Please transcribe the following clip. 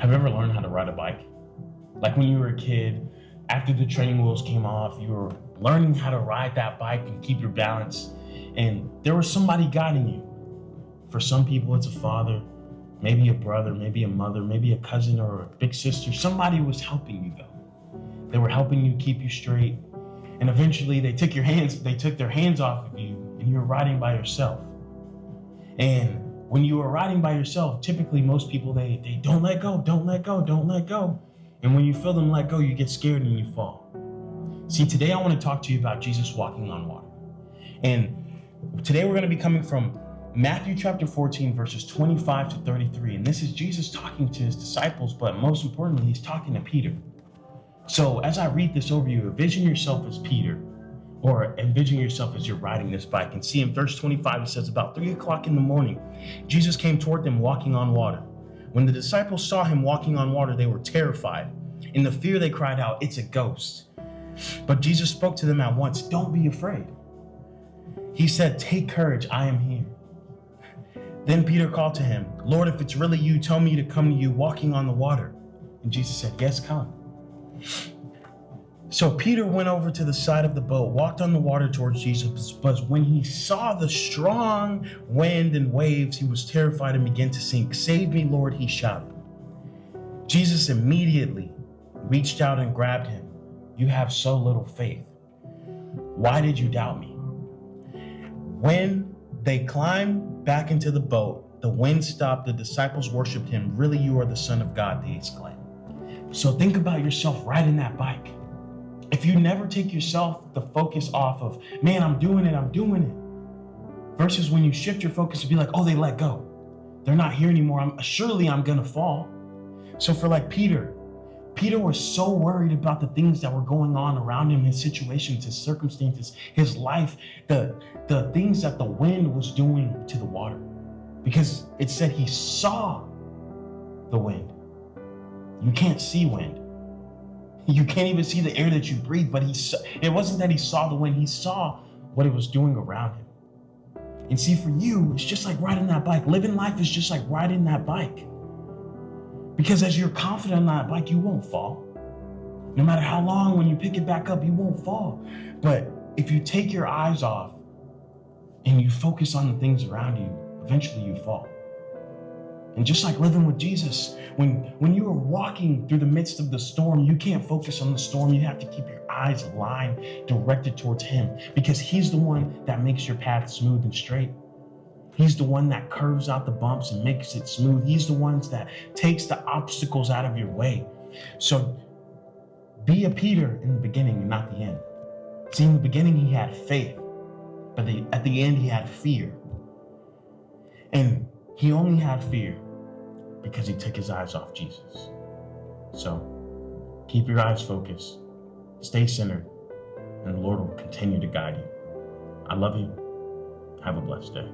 Have you ever learned how to ride a bike? Like when you were a kid, after the training wheels came off, you were learning how to ride that bike and keep your balance. And there was somebody guiding you. For some people, it's a father, maybe a brother, maybe a mother, maybe a cousin or a big sister. Somebody was helping you though. They were helping you keep you straight. And eventually they took their hands off of you and you were riding by yourself. And when you were riding by yourself, typically most people, they don't let go, don't let go, don't let go. And when you feel them let go, you get scared and you fall. See, today I want to talk to you about Jesus walking on water. And today we're going to be coming from Matthew chapter 14, verses 25 to 33. And this is Jesus talking to his disciples, but most importantly, he's talking to Peter. So as I read this over you, envision yourself as Peter, or envision yourself as you're riding this bike. And see, in verse 25, it says, about 3 o'clock in the morning, Jesus came toward them walking on water. When the disciples saw him walking on water, they were terrified. In the fear, they cried out, "It's a ghost." But Jesus spoke to them at once, "Don't be afraid." He said, "Take courage, I am here." Then Peter called to him, "Lord, if it's really you, tell me to come to you walking on the water." And Jesus said, "Yes, come." So Peter went over to the side of the boat, walked on the water towards Jesus, but when he saw the strong wind and waves, he was terrified and began to sink. "Save me, Lord," he shouted. Jesus immediately reached out and grabbed him. "You have so little faith. Why did you doubt me?" When they climbed back into the boat, the wind stopped. The disciples worshiped him. "Really, you are the Son of God," they exclaimed. So think about yourself riding that bike. If you never take yourself the focus off of, man, I'm doing it, versus when you shift your focus to be like, oh, they let go. They're not here anymore. Surely I'm going to fall. So for like Peter was so worried about the things that were going on around him, his situations, his circumstances, his life, the things that the wind was doing to the water. Because it said he saw the wind. You can't see wind. You can't even see the air that you breathe, but it wasn't that he saw the wind, he saw what it was doing around him. And see, for you, it's just like riding that bike. Living life is just like riding that bike. Because as you're confident on that bike, you won't fall. No matter how long, when you pick it back up, you won't fall. But if you take your eyes off and you focus on the things around you, eventually you fall. And just like living with Jesus, when you are walking through the midst of the storm, you can't focus on the storm. You have to keep your eyes aligned, directed towards him, because he's the one that makes your path smooth and straight. He's the one that curves out the bumps and makes it smooth. He's the one that takes the obstacles out of your way. So be a Peter in the beginning and not the end. See, in the beginning, he had faith, but at the end, he had fear. And he only had fear because he took his eyes off Jesus. So keep your eyes focused, stay centered, and the Lord will continue to guide you. I love you. Have a blessed day.